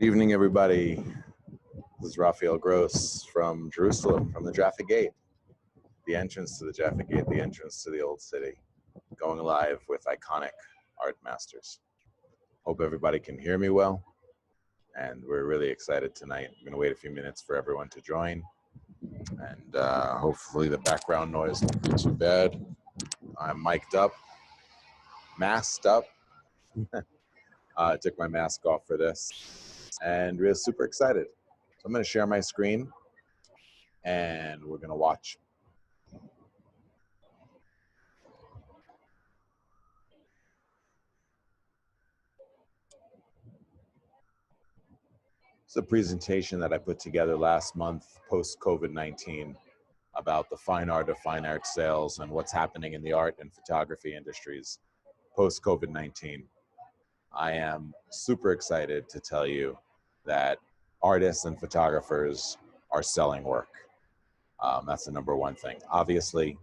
Good evening, everybody. This is Raphael Gross from Jerusalem, from the Jaffa Gate, the entrance to the Jaffa Gate, the entrance to the Old City, going live with iconic art masters. Hope everybody can hear me well, and we're really excited tonight. I'm going to wait a few minutes for everyone to join, and hopefully the background noise won't be too bad. I'm mic'd up, masked up. I took my mask off for this, and we're super excited. So I'm going to share my screen, and we're going to watch. It's a presentation that I put together last month, post-COVID-19, about the fine art of fine art sales and what's happening in the art and photography industries post-COVID-19. I am super excited to tell you that artists and photographers are selling work. That's the number one thing. Obviously,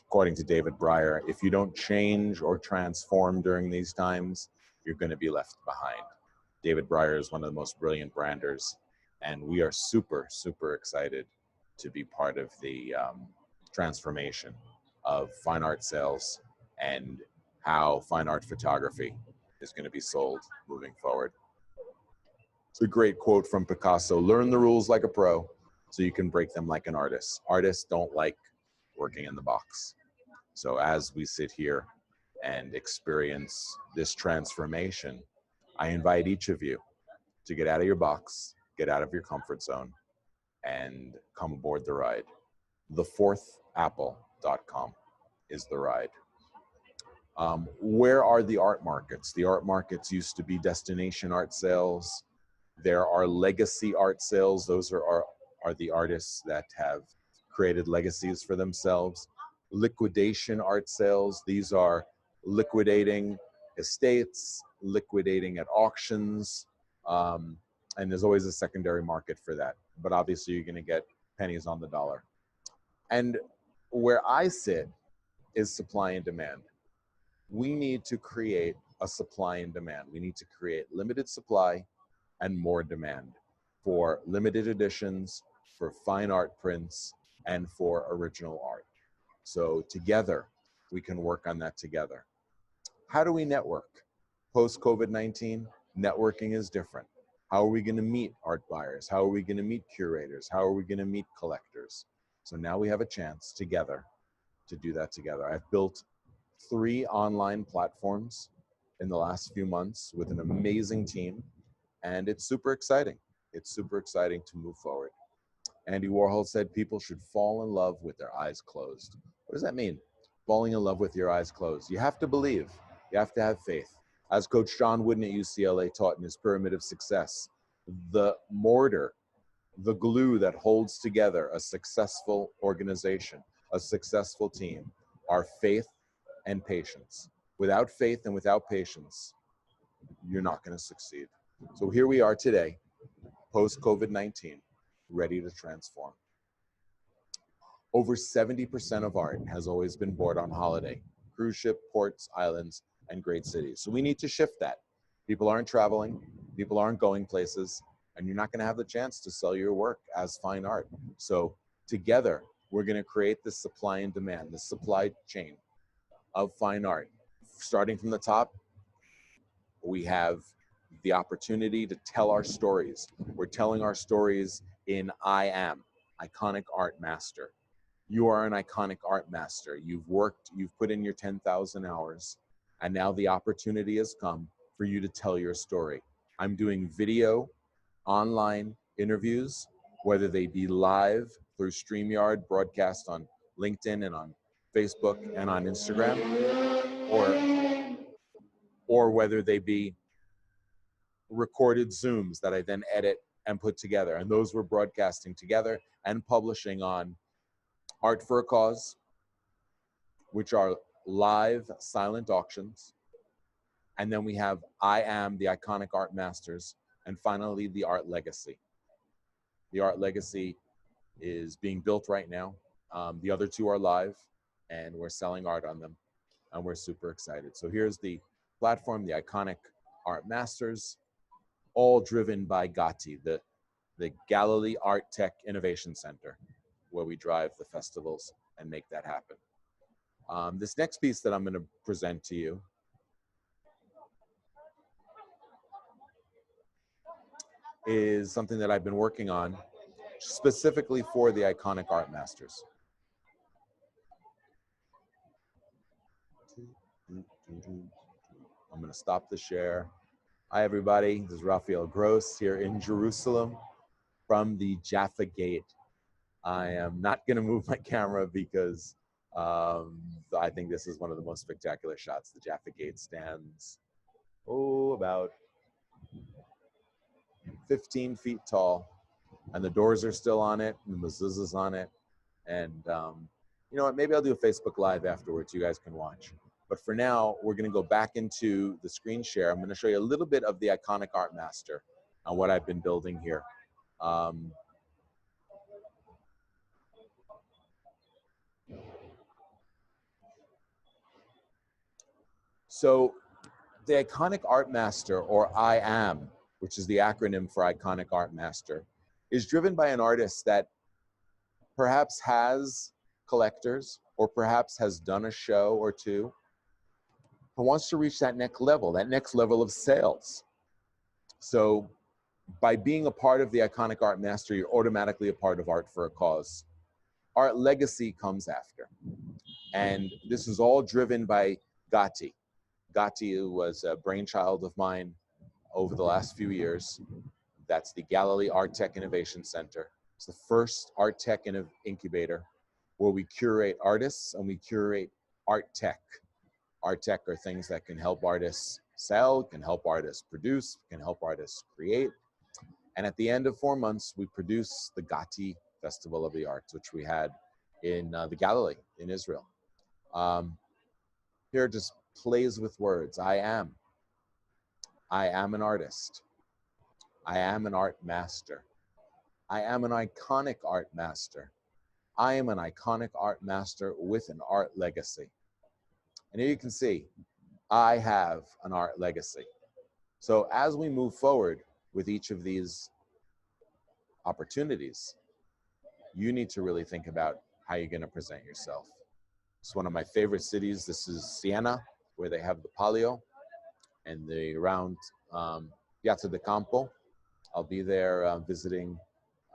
according to David Breyer, if you don't change or transform during these times, you're going to be left behind. David Breyer is one of the most brilliant branders, and we are super, super excited to be part of the transformation of fine art sales and how fine art photography is going to be sold moving forward. It's a great quote from Picasso: learn the rules like a pro so you can break them like an artist. Artists don't like working in the box. So as we sit here and experience this transformation, I invite each of you to get out of your box, get out of your comfort zone, and come aboard the ride. thefourthapple.com is the ride. Where are the art markets? The art markets used to be destination art sales. There are legacy art sales. Those are the artists that have created legacies for themselves. Liquidation art sales. These are liquidating estates, liquidating at auctions, and there's always a secondary market for that. But obviously you're going to get pennies on the dollar. And where I sit is supply and demand. We need to create a supply and demand. We need to create limited supply and more demand for limited editions, for fine art prints, and for original art. So together, we can work on that together. How do we network? Post-COVID-19, networking is different. How are we going to meet art buyers? How are we going to meet curators? How are we going to meet collectors? So now we have a chance together to do that together. I've built 3 online platforms in the last few months with an amazing team, and it's super exciting. It's super exciting to move forward. Andy Warhol said people should fall in love with their eyes closed. What does that mean? Falling in love with your eyes closed. You have to believe. You have to have faith. As Coach John Wooden at UCLA taught in his Pyramid of Success, the mortar, the glue that holds together a successful organization, a successful team, are faith and patience. Without faith and without patience, you're not going to succeed. So here we are today, post-COVID-19, ready to transform. Over 70% of art has always been bought on holiday: cruise ship, ports, islands, and great cities. So we need to shift that. People aren't traveling, people aren't going places, and you're not going to have the chance to sell your work as fine art. So together, we're going to create this supply and demand, this supply chain of fine art. Starting from the top, we have the opportunity to tell our stories. We're telling our stories in I am, iconic art master. You are an iconic art master. You've worked, you've put in your 10,000 hours, and now the opportunity has come for you to tell your story. I'm doing video, online interviews, whether they be live through StreamYard, broadcast on LinkedIn and on Facebook and on Instagram, or whether they be recorded Zooms that I then edit and put together. And those we're broadcasting together and publishing on Art for a Cause, which are live silent auctions. And then we have I Am, the Iconic Art Masters. And finally, the Art Legacy. The Art Legacy is being built right now. The other 2 are live, and we're selling art on them, and we're super excited. So here's the platform, the Iconic Art Masters. all driven by GATI, the Galilee Art Tech Innovation Center, where we drive the festivals and make that happen. This next piece that I'm going to present to you is something that I've been working on specifically for the iconic art masters. I'm going to stop the share. Hi, everybody. This is Raphael Gross here in Jerusalem from the Jaffa Gate. I am not going to move my camera because I think this is one of the most spectacular shots. The Jaffa Gate stands, about 15 feet tall, and the doors are still on it, and the mezuzah's on it. And you know what, maybe I'll do a Facebook Live afterwards, you guys can watch. But for now, we're gonna go back into the screen share. I'm gonna show you a little bit of the iconic art master and what I've been building here. So the iconic art master, or IAM, which is the acronym for iconic art master, is driven by an artist that perhaps has collectors or perhaps has done a show or two, who wants to reach that next level of sales. So by being a part of the iconic art master, you're automatically a part of Art for a Cause. Art legacy comes after. And this is all driven by GATI. GATI was a brainchild of mine over the last few years. That's the Galilee Art Tech Innovation Center. It's the first art tech incubator where we curate artists and we curate art tech. Art tech are things that can help artists sell, can help artists produce, can help artists create. And at the end of 4 months, we produce the GATI Festival of the Arts, which we had in the Galilee in Israel. Here just plays with words. I am an artist. I am an art master. I am an iconic art master. I am an iconic art master with an art legacy. And here you can see, I have an art legacy. So as we move forward with each of these opportunities, you need to really think about how you're going to present yourself. It's one of my favorite cities. This is Siena, where they have the Palio and the around Piazza del Campo. I'll be there visiting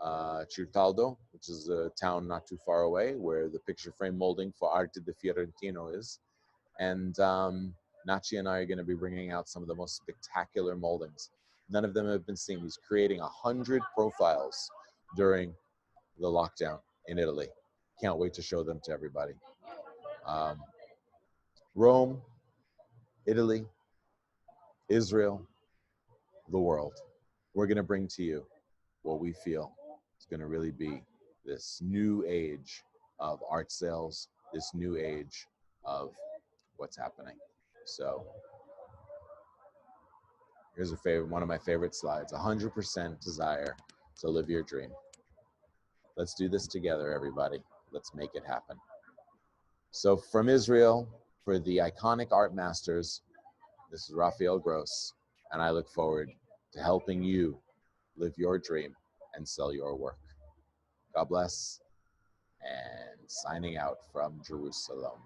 Cirtaldo, which is a town not too far away, where the picture frame molding for Arte di Fiorentino is. And Nachi and I are going to be bringing out some of the most spectacular moldings. None of them have been seen. He's creating 100 profiles during the lockdown in Italy. Can't wait to show them to everybody. Rome, Italy, Israel, the world. We're going to bring to you what we feel is going to really be this new age of art sales, this new age of what's happening. So here's one of my favorite slides, 100% desire to live your dream. Let's do this together, everybody. Let's make it happen. So from Israel, for the iconic art masters, this is Raphael Gross, and I look forward to helping you live your dream and sell your work. God bless, and signing out from Jerusalem.